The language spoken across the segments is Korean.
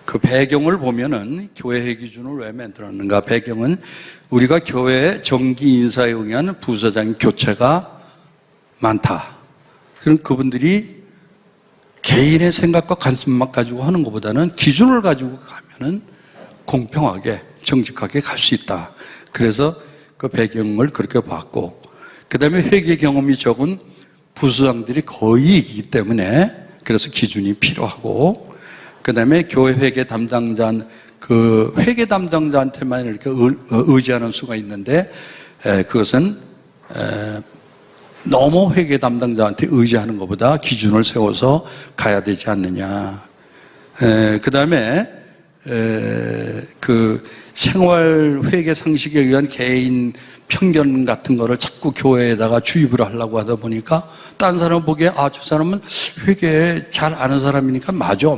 그 배경을 보면은 교회 기준을 왜 만들었는가? 배경은 우리가 교회 정기 인사에 의한 부서장 교체가 많다. 그럼 그분들이 개인의 생각과 관심만 가지고 하는 것보다는 기준을 가지고 가면은 공평하게 정직하게 갈 수 있다. 그래서 그 배경을 그렇게 봤고, 그 다음에 회계 경험이 적은 부수장들이 거의 이기 때문에 그래서 기준이 필요하고, 그 다음에 교회 회계 담당자, 그 회계 담당자한테만 이렇게 의지하는 수가 있는데, 그것은 너무 회계 담당자한테 의지하는 것보다 기준을 세워서 가야 되지 않느냐. 그 다음에 그 생활 회계 상식에 의한 개인 편견 같은 거를 자꾸 교회에다가 주입을 하려고 하다 보니까 딴 사람 보기에 저 사람은 회계 잘 아는 사람이니까 맞아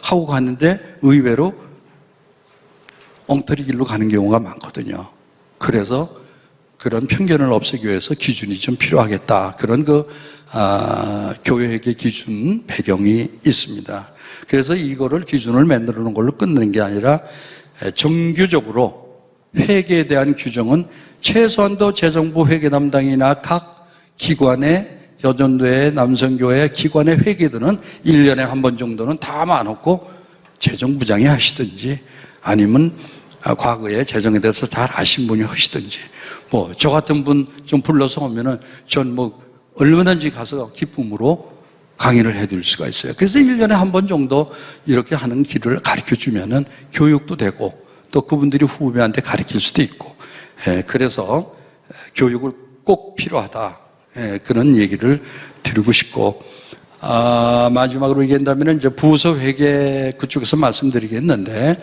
하고 갔는데 의외로 엉터리 길로 가는 경우가 많거든요. 그래서 그런 편견을 없애기 위해서 기준이 좀 필요하겠다. 그런 교회 회계 기준 배경이 있습니다. 그래서 이거를 기준을 만들어 놓은 걸로 끝내는 게 아니라 정규적으로 회계에 대한 규정은 최소한도 재정부 회계 담당이나 각 기관의 여전도회, 남성교회 기관의 회계들은 1년에 한 번 정도는 다 많았고 재정부장이 하시든지 아니면 과거에 재정에 대해서 잘 아신 분이 하시든지 저 같은 분 좀 불러서 오면은 전 얼마든지 가서 기쁨으로 강의를 해드릴 수가 있어요. 그래서 1년에 한 번 정도 이렇게 하는 길을 가르쳐 주면은 교육도 되고 또 그분들이 후배한테 가르칠 수도 있고, 그래서 교육을 꼭 필요하다. 그런 얘기를 드리고 싶고, 마지막으로 얘기한다면 이제 부서 회계 그쪽에서 말씀드리겠는데,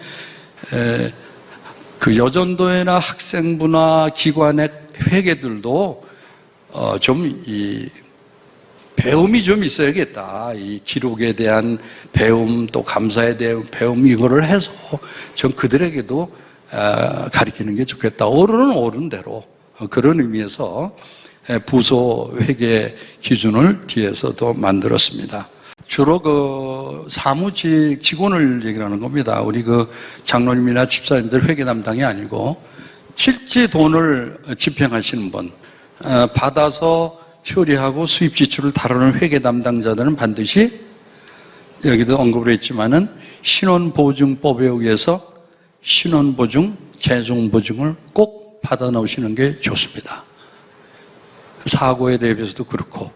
그 여전도회나 학생부나 기관의 회계들도 좀 배움이 좀 있어야겠다. 이 기록에 대한 배움, 또 감사에 대한 배움, 이거를 해서 전 그들에게도 가르치는 게 좋겠다. 어른은 어른대로. 그런 의미에서 부서 회계 기준을 뒤에서도 만들었습니다. 주로 그 사무직 직원을 얘기를 하는 겁니다. 우리 그 장로님이나 집사님들 회계 담당이 아니고 실제 돈을 집행하시는 분, 받아서 처리하고 수입 지출을 다루는 회계 담당자들은 반드시 여기도 언급을 했지만은 신원보증법에 의해서 신원보증, 재정보증을 꼭 받아 놓으시는 게 좋습니다. 사고에 대비해서도 그렇고,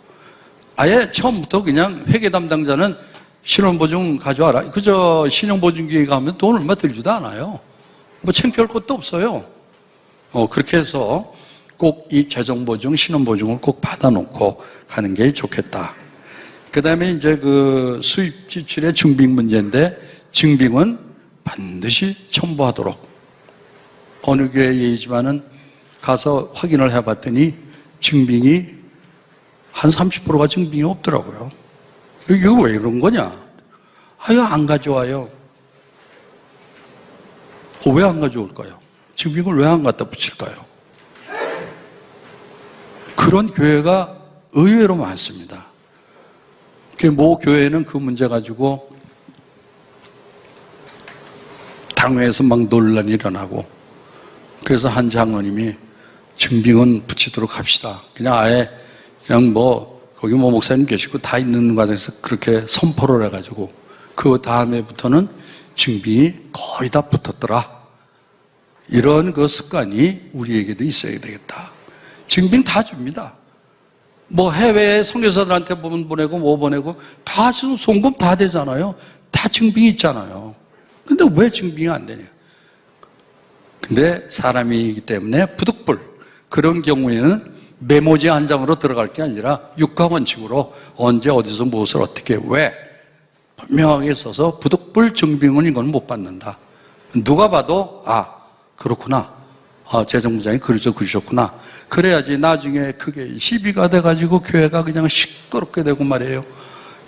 아예 처음부터 그냥 회계 담당자는 신원보증 가져와라. 그저 신용보증기에 가면 돈 얼마 들지도 않아요. 창피할 것도 없어요. 그렇게 해서 꼭 이 재정보증, 신원보증을 꼭 받아놓고 가는 게 좋겠다. 그 다음에 이제 그 수입 지출의 증빙 문제인데, 증빙은 반드시 첨부하도록. 어느 교회 예이지만은 가서 확인을 해봤더니 증빙이 한 30%가 증빙이 없더라고요. 이거 왜 이런 거냐? 안 가져와요. 왜 안 가져올까요? 증빙을 왜 안 갖다 붙일까요? 그런 교회가 의외로 많습니다. 모 교회는 그 문제 가지고 당회에서 막 논란이 일어나고, 그래서 한 장로님이 증빙은 붙이도록 합시다. 그냥 아예 거기 목사님 계시고 다 있는 과정에서 그렇게 선포를 해가지고 그 다음에부터는 증빙이 거의 다 붙었더라. 이런 그 습관이 우리에게도 있어야 되겠다. 증빙 다 줍니다. 해외에 선교사들한테 보내고 보내고 다 지금 송금 다 되잖아요. 다 증빙이 있잖아요. 근데 왜 증빙이 안 되냐? 근데 사람이기 때문에 부득불, 그런 경우에는 메모지 한 장으로 들어갈 게 아니라 육가원칙으로 언제 어디서 무엇을 어떻게 왜 분명하게 써서 부득불 증빙은 이건 못 받는다. 누가 봐도 그렇구나. 재정부장이 그러셨구나. 그래야지 나중에 그게 시비가 돼가지고 교회가 그냥 시끄럽게 되고 말이에요.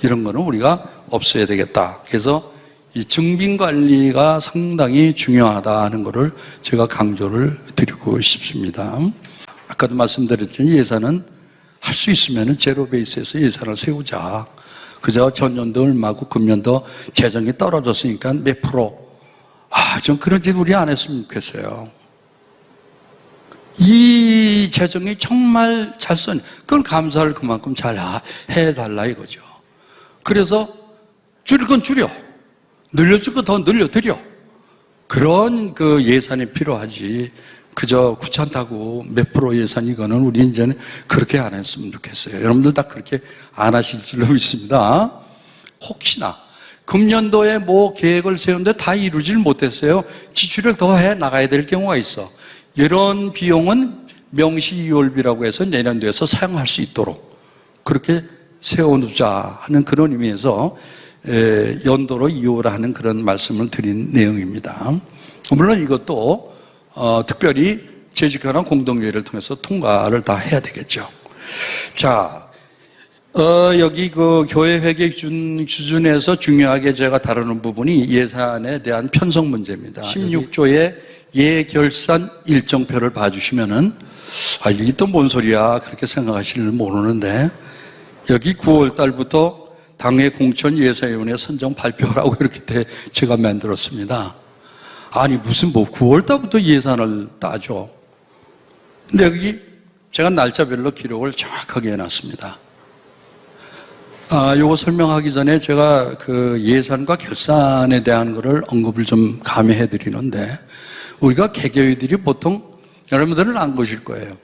이런 거는 우리가 없어야 되겠다. 그래서 이 증빙 관리가 상당히 중요하다는 것을 제가 강조를 드리고 싶습니다. 아까도 말씀드렸지만 예산은 할 수 있으면 제로 베이스에서 예산을 세우자. 그저 전년도 얼마고 금년도 재정이 떨어졌으니까 몇 프로. 좀 그런 짓 우리 안 했으면 좋겠어요. 이 재정이 정말 잘 쓰니, 그건 감사를 그만큼 잘 해달라 이거죠. 그래서 줄일 건 줄여. 늘려줄 거 더 늘려드려. 그런 그 예산이 필요하지. 그저 귀찮다고 몇 프로 예산 이거는 우리 이제는 그렇게 안 했으면 좋겠어요. 여러분들 다 그렇게 안 하실 줄로 믿습니다. 혹시나 금년도에 뭐 계획을 세웠는데 다 이루질 못했어요. 지출을 더 해 나가야 될 경우가 있어. 이런 비용은 명시이월비라고 해서 내년도에서 사용할 수 있도록 그렇게 세워두자 하는 그런 의미에서 연도로 이월하는 그런 말씀을 드린 내용입니다. 물론 이것도 특별히 재직하는 공동회의를 통해서 통과를 다 해야 되겠죠. 자, 여기 그 교회 회계 기준에서 중요하게 제가 다루는 부분이 예산에 대한 편성 문제입니다. 16조의 예결산 일정표를 봐주시면은 이게 또 뭔 소리야 그렇게 생각하시는 모르는데 여기 9월 달부터 당회 공천 예산위원회 선정 발표라고 이렇게 제가 만들었습니다. 아니 무슨 9월 달부터 예산을 따죠. 근데 여기 제가 날짜별로 기록을 정확하게 해놨습니다. 요거 설명하기 전에 제가 그 예산과 결산에 대한 거를 언급을 좀 감해해 드리는데 우리가 개교회들이 보통 여러분들은 안 보실 거예요.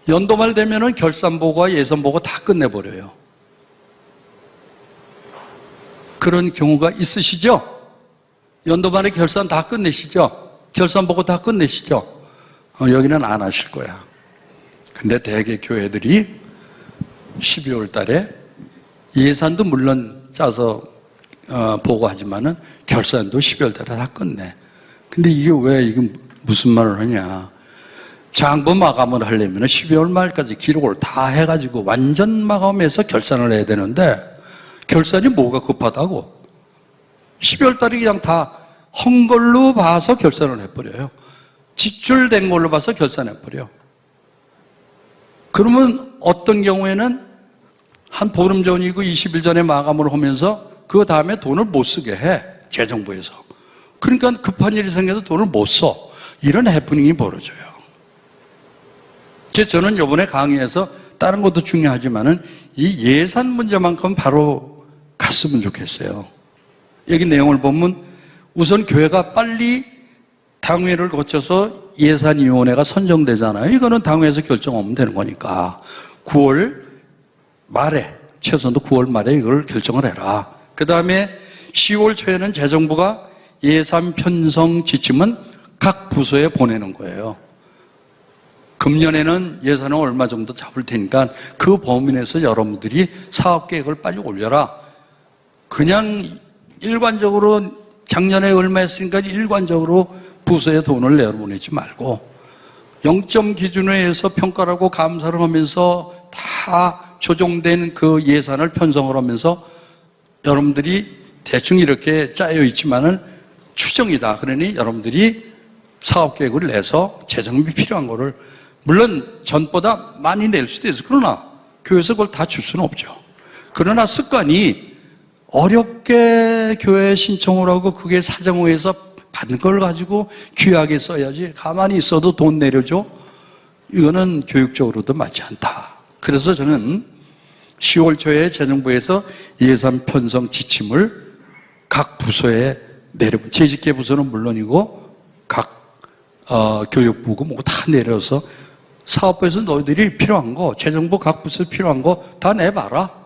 연도말 되면은 결산보고와 예산보고 다 끝내버려요. 그런 경우가 있으시죠? 연도말에 결산 다 끝내시죠? 결산보고 다 끝내시죠? 여기는 안 하실 거야. 근데 대개 교회들이 12월 달에 예산도 물론 짜서 보고하지만은 결산도 12월 달에 다 끝내. 근데 이게 왜 이게 무슨 말을 하냐? 장부 마감을 하려면 12월 말까지 기록을 다 해가지고 완전 마감해서 결산을 해야 되는데 결산이 뭐가 급하다고? 12월 달에 그냥 다 한 걸로 봐서 결산을 해버려요. 지출된 걸로 봐서 결산해버려. 그러면 어떤 경우에는 한 보름 전이고 20일 전에 마감을 하면서 그 다음에 돈을 못 쓰게 해. 재정부에서. 그러니까 급한 일이 생겨서 돈을 못 써. 이런 해프닝이 벌어져요. 그래서 저는 이번에 강의에서 다른 것도 중요하지만은 이 예산 문제만큼 바로 갔으면 좋겠어요. 여기 내용을 보면 우선 교회가 빨리 당회를 거쳐서 예산위원회가 선정되잖아요. 이거는 당회에서 결정하면 되는 거니까 9월 말에 최소한도 9월 말에 이걸 결정을 해라. 그 다음에 10월 초에는 재정부가 예산 편성 지침은 각 부서에 보내는 거예요. 금년에는 예산을 얼마 정도 잡을 테니까 그 범위 내에서 여러분들이 사업 계획을 빨리 올려라. 그냥 일관적으로 작년에 얼마 했으니까 일관적으로 부서에 돈을 내보내지 말고 0점 기준에 의해서 평가를 하고 감사를 하면서 다 조정된 그 예산을 편성을 하면서 여러분들이 대충 이렇게 짜여 있지만은 추정이다. 그러니 여러분들이 사업 계획을 내서 재정비 필요한 거를 물론 전보다 많이 낼 수도 있어요. 그러나 교회에서 그걸 다 줄 수는 없죠. 그러나 습관이 어렵게 교회에 신청을 하고 그게 사정회에서 받는 걸 가지고 귀하게 써야지 가만히 있어도 돈 내려줘? 이거는 교육적으로도 맞지 않다. 그래서 저는 10월 초에 재정부에서 예산 편성 지침을 각 부서에 재직계 부서는 물론이고 각 교육부고 뭐고 다 내려서 사업부에서 너희들이 필요한 거, 재정부 각 부서 필요한 거 다 내봐라.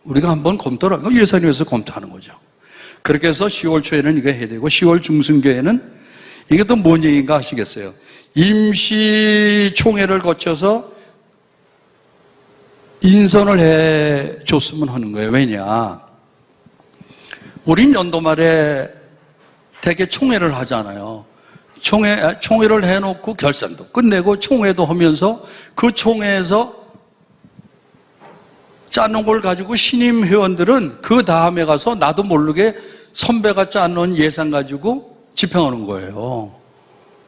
우리가 한번 검토를 하고 예산위에서 검토하는 거죠. 그렇게 해서 10월 초에는 이거 해야 되고 10월 중순교회는 이게 또 뭔 얘기인가 하시겠어요. 임시총회를 거쳐서 인선을 해 줬으면 하는 거예요. 왜냐? 우린 연도 말에 대개 총회를 하잖아요. 총회를 해놓고 결산도 끝내고 총회도 하면서 그 총회에서 짜놓은 걸 가지고 신임 회원들은 그 다음에 가서 나도 모르게 선배가 짜놓은 예산 가지고 집행하는 거예요.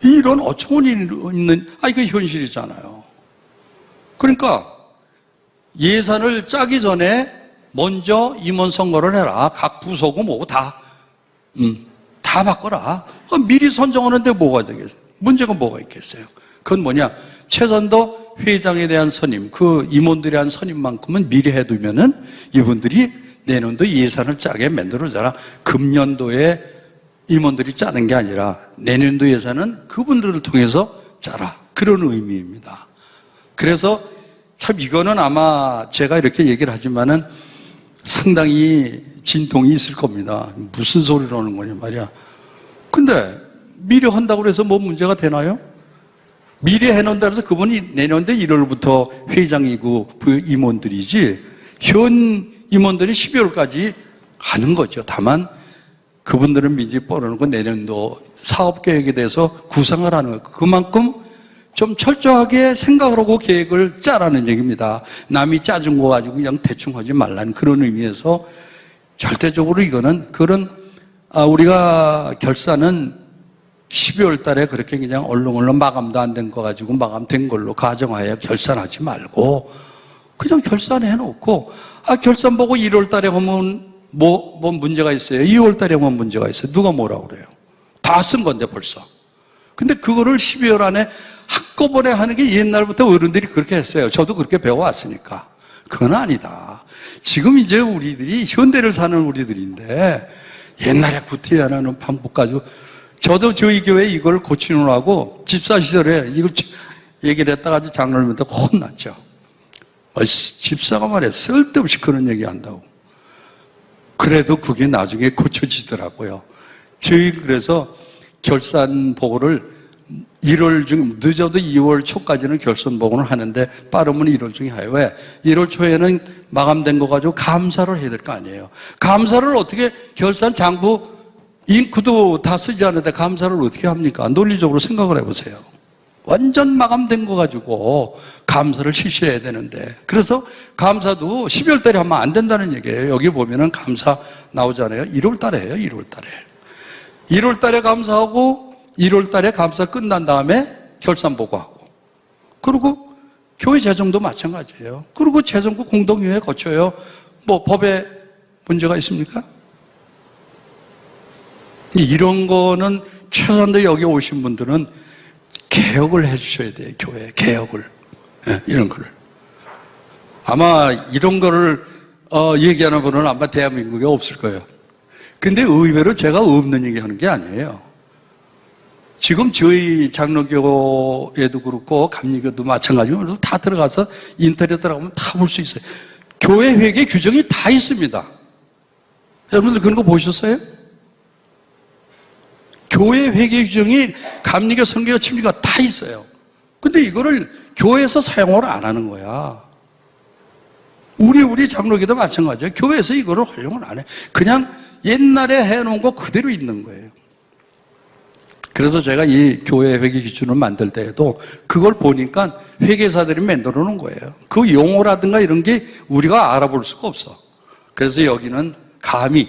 이런 어처구니 있는, 이게 현실이잖아요. 그러니까 예산을 짜기 전에 먼저 임원 선거를 해라. 각 부서고 뭐고 다 바꿔라. 미리 선정하는데 뭐가 되겠어요? 문제가 뭐가 있겠어요? 그건 뭐냐? 최선도 회장에 대한 선임, 그 임원들에 대한 선임만큼은 미리 해두면은 이분들이 내년도 예산을 짜게 만들어줘라. 금년도에 임원들이 짜는 게 아니라 내년도 예산은 그분들을 통해서 짜라. 그런 의미입니다. 그래서 참 이거는 아마 제가 이렇게 얘기를 하지만은 상당히 진통이 있을 겁니다. 무슨 소리를 하는 거냐 말이야. 근데 미리 한다고 해서 뭐 문제가 되나요? 미리 해놓는다 해서 그분이 내년도 1월부터 회장이고 그 임원들이지 현 임원들이 12월까지 가는 거죠. 다만 그분들은 미리 뻗어놓고 내년도 사업계획에 대해서 구상을 하는 거예요. 그만큼 좀 철저하게 생각을 하고 계획을 짜라는 얘기입니다. 남이 짜준 거 가지고 그냥 대충 하지 말라는 그런 의미에서 절대적으로 이거는 우리가 결산은 12월 달에 그렇게 그냥 얼렁얼렁 마감도 안 된 거 가지고 마감된 걸로 가정하에 결산하지 말고 그냥 결산해 놓고 결산 보고 1월 달에 하면 뭐 문제가 있어요. 2월 달에 하면 문제가 있어요. 누가 뭐라고 그래요? 다 쓴 건데 벌써. 근데 그거를 12월 안에 한꺼번에 하는 게 옛날부터 어른들이 그렇게 했어요. 저도 그렇게 배워왔으니까. 그건 아니다. 지금 이제 우리들이 현대를 사는 우리들인데 옛날에 구태여나는 방법 가지고 저도 저희 교회 이걸 고치느라고 집사 시절에 이걸 얘기를 했다가 장로님한테 혼났죠. 집사가 말해 쓸데없이 그런 얘기 한다고. 그래도 그게 나중에 고쳐지더라고요. 저희 그래서 결산 보고를 1월 중 늦어도 2월 초까지는 결산 보고를 하는데 빠르면 1월 중에 해요. 왜? 1월 초에는 마감된 거 가지고 감사를 해야 될 거 아니에요. 감사를 어떻게 결산 장부 잉크도 다 쓰지 않는데 감사를 어떻게 합니까? 논리적으로 생각을 해보세요. 완전 마감된 거 가지고 감사를 실시해야 되는데 그래서 감사도 12월 달에 하면 안 된다는 얘기예요. 여기 보면은 감사 나오잖아요. 1월 달에 해요. 1월 달에. 1월 달에 감사하고 1월 달에 감사 끝난 다음에 결산 보고하고 그리고 교회 재정도 마찬가지예요. 그리고 재정부 공동회의 거쳐요. 뭐 법에 문제가 있습니까? 이런 거는 최소한도 여기 오신 분들은 개혁을 해 주셔야 돼요. 교회 개혁을. 이런 거를. 아마 이런 거를 얘기하는 분은 아마 대한민국에 없을 거예요. 근데 의외로 제가 없는 얘기 하는 게 아니에요. 지금 저희 장로교에도 그렇고 감리교도 마찬가지로 다 들어가서 인터넷 들어가면 다 볼 수 있어요. 교회 회계 규정이 다 있습니다. 여러분들 그런 거 보셨어요? 교회 회계 규정이 감리교, 선교교, 침례가 다 있어요. 근데 이거를 교회에서 사용을 안 하는 거야. 우리 장로교도 마찬가지예요. 교회에서 이거를 활용을 안 해. 그냥 옛날에 해놓은 거 그대로 있는 거예요. 그래서 제가 이 교회 회계 기준을 만들 때에도 그걸 보니까 회계사들이 만들어 놓은 거예요. 그 용어라든가 이런 게 우리가 알아볼 수가 없어. 그래서 여기는 감히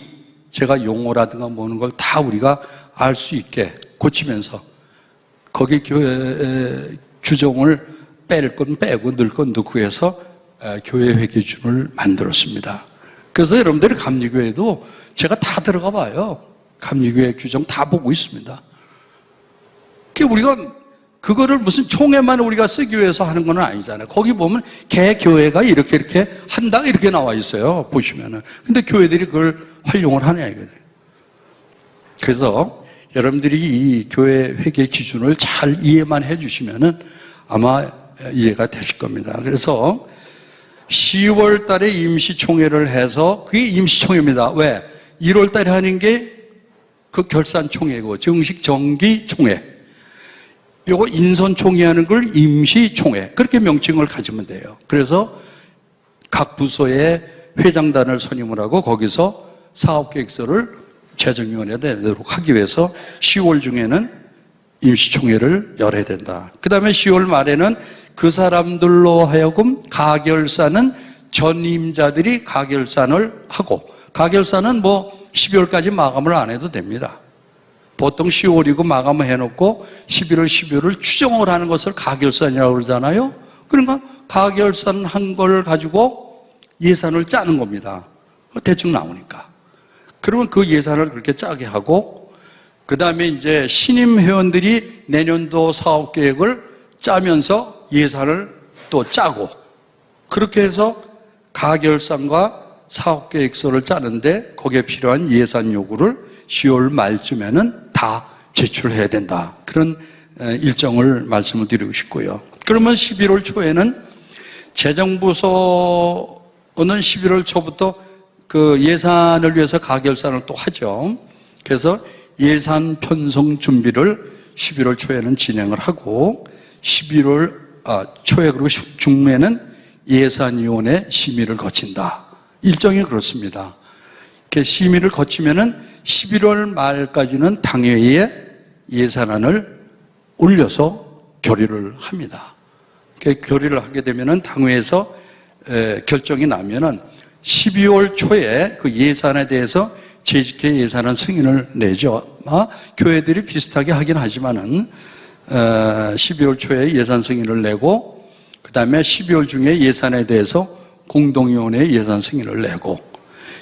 제가 용어라든가 뭐는 걸 다 우리가 알 수 있게 고치면서 거기 교회 규정을 뺄 건 빼고 넣을 건 넣고 해서 교회 회계 기준을 만들었습니다. 그래서 여러분들이 감리교회도 제가 다 들어가 봐요. 감리교회 규정 다 보고 있습니다. 우리가 그거를 무슨 총회만 우리가 쓰기 위해서 하는 건 아니잖아요. 거기 보면 개교회가 이렇게 한다 이렇게 나와 있어요. 보시면은. 근데 교회들이 그걸 활용을 하냐 이거예요. 그래서 여러분들이 이 교회 회계 기준을 잘 이해만 해주시면은 아마 이해가 되실 겁니다. 그래서 10월 달에 임시총회를 해서 그게 임시총회입니다. 왜? 1월 달에 하는 게 그 결산총회고 정식 정기총회. 요거 인선총회 하는 걸 임시총회. 그렇게 명칭을 가지면 돼요. 그래서 각 부서의 회장단을 선임을 하고 거기서 사업계획서를 재정위원회에 내도록 하기 위해서 10월 중에는 임시총회를 열어야 된다. 그 다음에 10월 말에는 그 사람들로 하여금 가결사는 전임자들이 가결산을 하고 가결사는 뭐 12월까지 마감을 안 해도 됩니다. 보통 10월이고 마감을 해놓고 11월, 12월을 추정을 하는 것을 가결산이라고 그러잖아요. 그러니까 가결산 한 걸 가지고 예산을 짜는 겁니다. 대충 나오니까. 그러면 그 예산을 그렇게 짜게 하고, 그 다음에 이제 신임 회원들이 내년도 사업 계획을 짜면서 예산을 또 짜고, 그렇게 해서 가결산과 사업 계획서를 짜는데 거기에 필요한 예산 요구를 10월 말쯤에는 다 제출해야 된다. 그런 일정을 말씀을 드리고 싶고요. 그러면 11월 초에는 재정부서는 11월 초부터 그 예산을 위해서 가결산을 또 하죠. 그래서 예산 편성 준비를 11월 초에는 진행을 하고 11월 초에 그리고 중매는 예산위원회 심의를 거친다. 일정이 그렇습니다. 심의를 거치면은 11월 말까지는 당회에 예산안을 올려서 결의를 합니다. 결의를 하게 되면은 당회에서 결정이 나면은 12월 초에 그 예산에 대해서 재직회 예산안 승인을 내죠. 교회들이 비슷하게 하긴 하지만은 12월 초에 예산 승인을 내고 그 다음에 12월 중에 예산에 대해서 공동위원회 예산 승인을 내고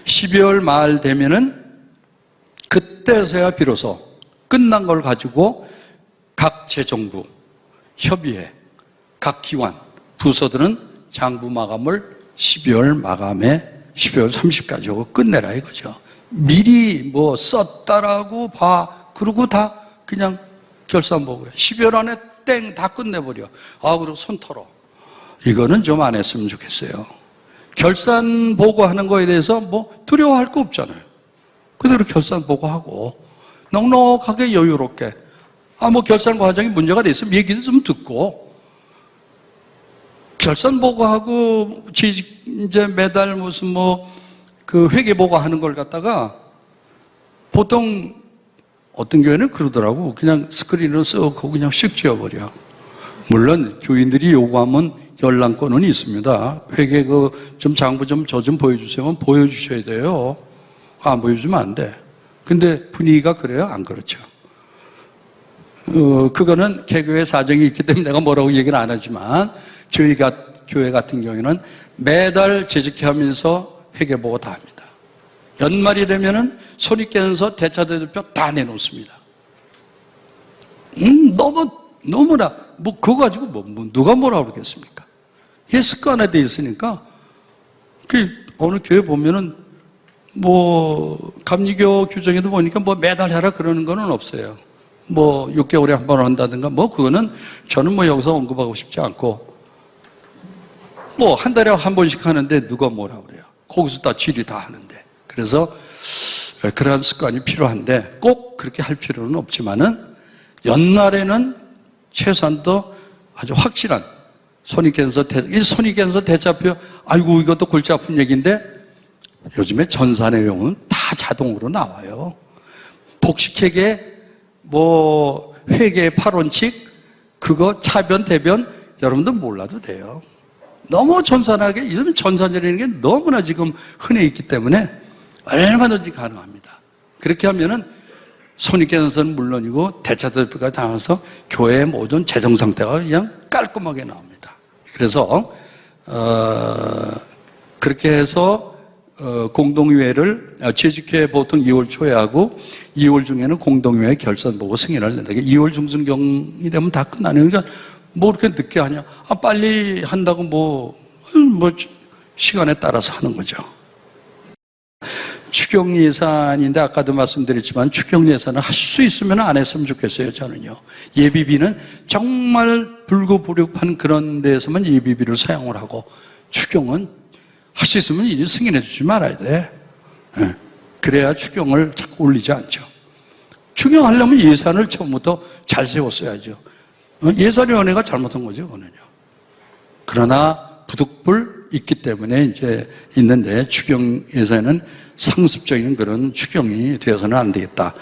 12월 말 되면은 그때서야 비로소 끝난 걸 가지고 각 재정부, 협의회, 각 기관, 부서들은 장부 마감을 12월 마감에 12월 30까지 하고 끝내라 이거죠. 미리 뭐 썼다라고 그러고 다 그냥 결산 보고요. 12월 안에 땡 다 끝내버려. 그리고 손 털어. 이거는 좀 안 했으면 좋겠어요. 결산 보고하는 거에 대해서 뭐 두려워할 거 없잖아요. 그대로 결산 보고하고 넉넉하게 여유롭게 뭐 결산 과정이 문제가 돼 있으면 얘기도 좀 듣고 결산 보고하고 이제 매달 무슨 그 회계 보고하는 걸 갖다가 보통 어떤 교회는 그러더라고. 그냥 스크린으로 쓱 하고 그냥 쓱 지워버려. 물론 교인들이 요구하면 열람권은 있습니다. 회계 좀 장부 저 좀 보여주세요. 보여주셔야 돼요. 안 보여주면 안 돼. 근데 분위기가 그래요? 안 그렇죠. 그거는 개교의 사정이 있기 때문에 내가 뭐라고 얘기는 안 하지만 저희가 교회 같은 경우에는 매달 재직회 하면서 회계 보고 다 합니다. 연말이 되면은 손이 깨서 대차대조표 다 내놓습니다. 너무나 그거 가지고 누가 뭐라 그러겠습니까? 이게 습관화돼 있으니까 어느 교회 보면은 감리교 규정에도 보니까 매달 해라 그러는 거는 없어요. 6개월에 한 번 한다든가 그거는 저는 여기서 언급하고 싶지 않고 한 달에 한 번씩 하는데 누가 뭐라 그래요. 거기서 다 질이 다 하는데. 그래서 그러한 습관이 필요한데 꼭 그렇게 할 필요는 없지만은 연말에는 최소한도 아주 확실한 손익견서 대차표 이것도 골치 아픈 얘기인데 요즘에 전사 내용은 다 자동으로 나와요. 복식회계 회계 8원칙 그거 차변 대변 여러분들 몰라도 돼요. 너무 전산하게 요즘 전산이라는 게 너무나 지금 흔해 있기 때문에 얼마든지 가능합니다. 그렇게 하면은 손익계산서는 물론이고 대차대표까지 나와서 교회의 모든 재정 상태가 그냥 깔끔하게 나옵니다. 그래서 그렇게 해서 공동회의를 재직회 보통 2월 초에 하고 2월 중에는 공동회의 결산 보고 승인을 낸다. 2월 중순경이 되면 다 끝나네요. 그러니까 그렇게 늦게 하냐? 빨리 한다고 시간에 따라서 하는 거죠. 추경 예산인데 아까도 말씀드렸지만 추경 예산을 할 수 있으면 안 했으면 좋겠어요. 저는요. 예비비는 정말 불구불급한 그런 데에서만 예비비를 사용을 하고 추경은 할 수 있으면 이제 승인해 주지 말아야 돼. 그래야 추경을 자꾸 올리지 않죠. 추경하려면 예산을 처음부터 잘 세웠어야죠. 예산위원회가 잘못한 거죠, 그거는요. 그러나 부득불 있기 때문에 이제 있는데 추경 예산은 상습적인 그런 추경이 되어서는 안 되겠다.